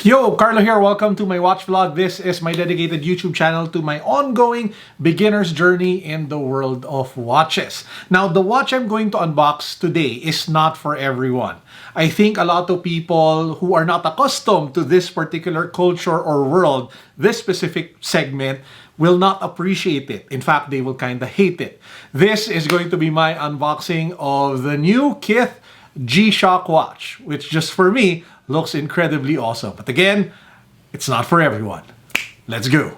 Yo, Carlo here. Welcome to my watch vlog. This is my dedicated YouTube channel to my ongoing beginner's journey in the world of watches. Now, the watch I'm going to unbox today is not for everyone. I think a lot of people who are not accustomed to this particular culture or world, this specific segment, will not appreciate it. In fact, they will kind of hate it. This is going to be my unboxing of the new KITH G-Shock watch, which just for me looks incredibly awesome. But again, it's not for everyone. Let's go.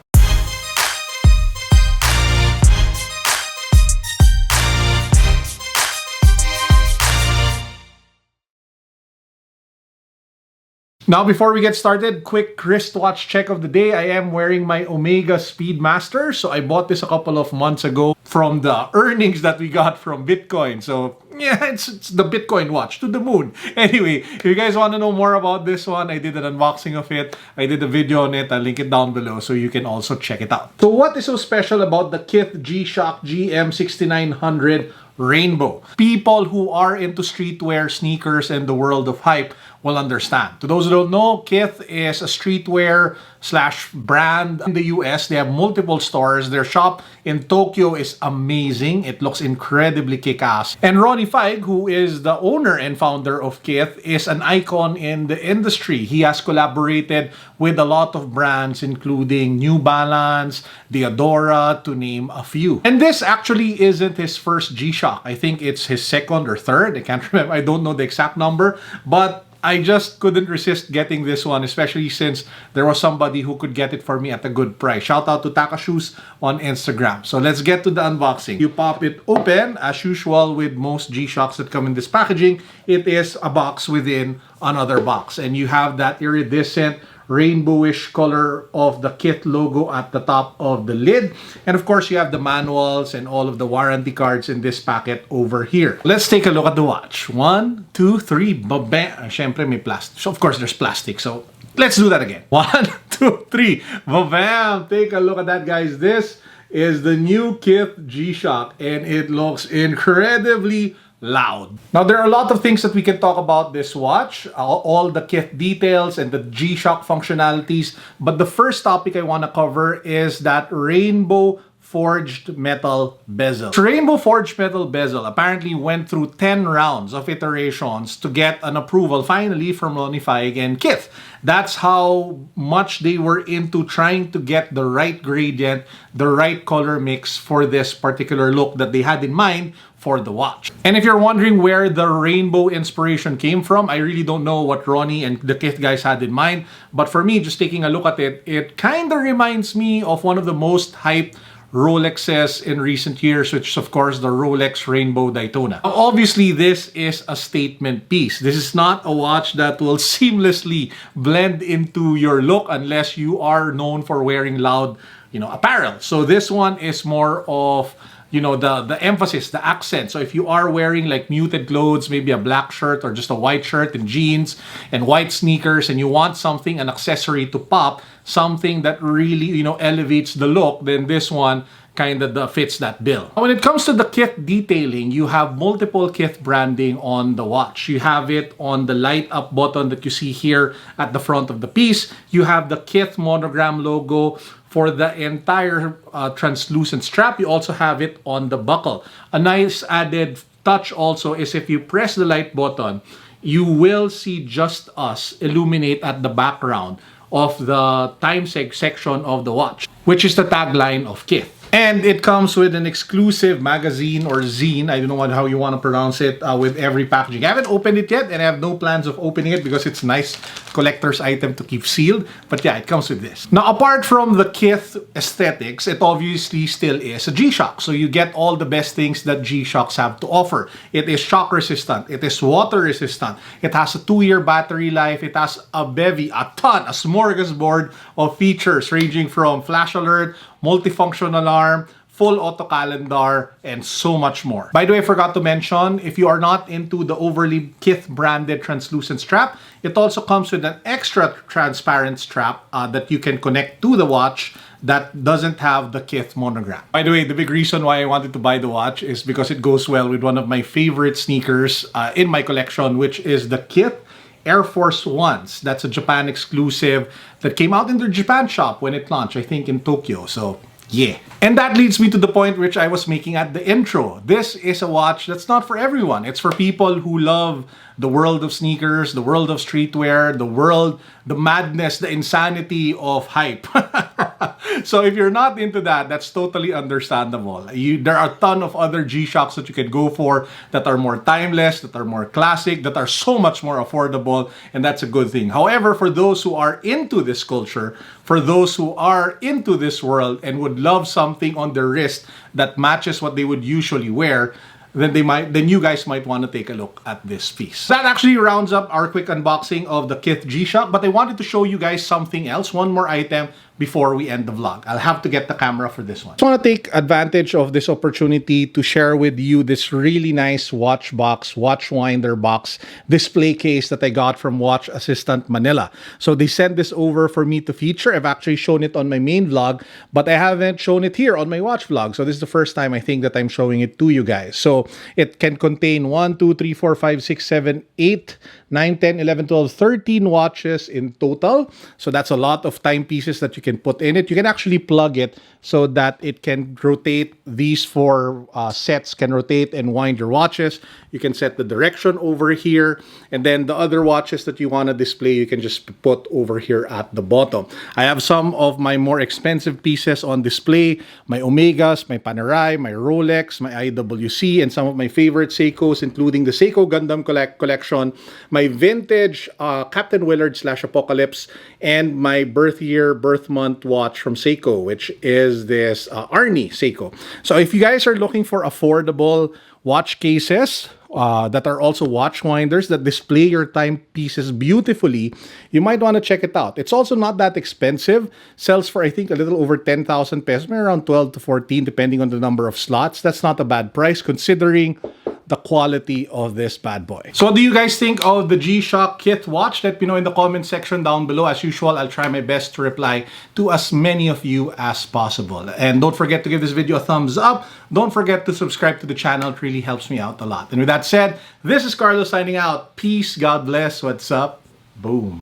Now, before we get started, quick wristwatch check of the day. I am wearing my Omega Speedmaster. So I bought this a couple of months ago from the earnings that we got from Bitcoin. So yeah, it's the Bitcoin watch to the moon. Anyway, if you guys want to know more about this one, I did an unboxing of it. I did a video on it. I'll link it down below so you can also check it out. So what is so special about the KITH G-Shock GM-6900 Rainbow? People who are into streetwear, sneakers, and the world of hype will understand. To those who don't know, KITH is a streetwear / brand in the US. They have multiple stores. Their shop in Tokyo is amazing. It looks incredibly kick-ass. And Ronnie Feig, who is the owner and founder of KITH, is an icon in the industry. He has collaborated with a lot of brands, including New Balance, Diadora, to name a few. And this actually isn't his first G-Shock. I think it's his second or third. I can't remember. I don't know the exact number, but I just couldn't resist getting this one, especially since there was somebody who could get it for me at a good price. Shout out to Taka Shoes on Instagram. So let's get to the unboxing. You pop it open, as usual with most G-Shocks that come in this packaging. It is a box within another box. And you have that iridescent rainbowish color of the KITH logo at the top of the lid. And of course, you have the manuals and all of the warranty cards in this packet over here. Let's take a look at the watch. 1, 2, 3, ba-bam. Syempre may plastic. So of course, there's plastic. So let's do that again. 1, 2, 3, ba-bam. Take a look at that, guys. This is the new KITH G-Shock and it looks incredibly loud. Now, there are a lot of things that we can talk about this watch, all the KITH details and the G-Shock functionalities, but the first topic I want to cover is that rainbow forged metal bezel. So rainbow forged metal bezel apparently went through 10 rounds of iterations to get an approval finally from Ronnie Feig and KITH. That's how much they were into trying to get the right gradient, the right color mix for this particular look that they had in mind for the watch. And if you're wondering where the rainbow inspiration came from, I really don't know what Ronnie and the KITH guys had in mind. But for me, just taking a look at it, it kind of reminds me of one of the most hyped Rolexes in recent years, which is of course the Rolex Rainbow Daytona. Now, obviously, this is a statement piece. This is not a watch that will seamlessly blend into your look unless you are known for wearing loud, apparel. So this one is more of the emphasis, the accent. So if you are wearing like muted clothes, maybe a black shirt or just a white shirt and jeans and white sneakers, and you want something, an accessory to pop, something that really, elevates the look, then this one kind of fits that bill. When it comes to the KITH detailing, you have multiple KITH branding on the watch. You have it on the light up button that you see here at the front of the piece. You have the KITH monogram logo for the entire translucent strap. You also have it on the buckle. A nice added touch also is if you press the light button, you will see Just Us illuminate at the background of the time section of the watch, which is the tagline of KITH. And it comes with an exclusive magazine or zine, I don't know how you want to pronounce it, with every packaging. I haven't opened it yet and I have no plans of opening it because it's a nice collector's item to keep sealed. But yeah, it comes with this. Now, apart from the KITH aesthetics, it obviously still is a G-Shock. So you get all the best things that G-Shocks have to offer. It is shock resistant. It is water resistant. It has a 2-year battery life. It has a a smorgasbord of features ranging from flash alert, multifunction alarm, full auto calendar, and so much more. By the way, I forgot to mention, if you are not into the overly KITH branded translucent strap, it also comes with an extra transparent strap that you can connect to the watch that doesn't have the KITH monogram. By the way, the big reason why I wanted to buy the watch is because it goes well with one of my favorite sneakers in my collection, which is the KITH Air Force Ones. That's a Japan exclusive that came out in their Japan shop when it launched, I think in Tokyo. So yeah. And that leads me to the point which I was making at the intro. This is a watch that's not for everyone. It's for people who love the world of sneakers, the world of streetwear, the madness, the insanity of hype. So if you're not into that, that's totally understandable. There are a ton of other G-Shocks that you can go for that are more timeless, that are more classic, that are so much more affordable, and that's a good thing. However, for those who are into this culture, for those who are into this world and would love something on their wrist that matches what they would usually wear, then you guys might want to take a look at this piece. That actually rounds up our quick unboxing of the KITH G-Shock, but I wanted to show you guys something else, one more item before we end the vlog. I'll have to get the camera for this one. I just want to take advantage of this opportunity to share with you this really nice watch box, watch winder box display case that I got from Watch Assistant Manila. So they sent this over for me to feature. I've actually shown it on my main vlog, but I haven't shown it here on my watch vlog. So this is the first time I think that I'm showing it to you guys. So it can contain 1, 2, 3, 4, 5, 6, 7, 8, 9, 10, 11, 12, 13 watches in total. So that's a lot of timepieces that you can put in it. You can actually plug it so that it can rotate. These four sets can rotate and wind your watches. You can set the direction over here, and then the other watches that you want to display, you can just put over here at the bottom. I have some of my more expensive pieces on display, my Omegas, my Panerai, my Rolex, my IWC, and some of my favorite Seikos, including the Seiko Gundam collection, my vintage Captain Willard / Apocalypse, and my birth year, birth month watch from Seiko, which is this Arnie Seiko. So if you guys are looking for affordable watch cases that are also watch winders that display your timepieces beautifully, you might want to check it out. It's also not that expensive. Sells for, I think, a little over 10,000 pesos, maybe around 12 to 14, depending on the number of slots. That's not a bad price considering the quality of this bad boy. So what do you guys think of the G-Shock KITH watch? Let me know in the comment section down below. As usual, I'll try my best to reply to as many of you as possible. And don't forget to give this video a thumbs up. Don't forget to subscribe to the channel. It really helps me out a lot. And with that said, this is Carlo signing out. Peace, God bless, what's up, boom.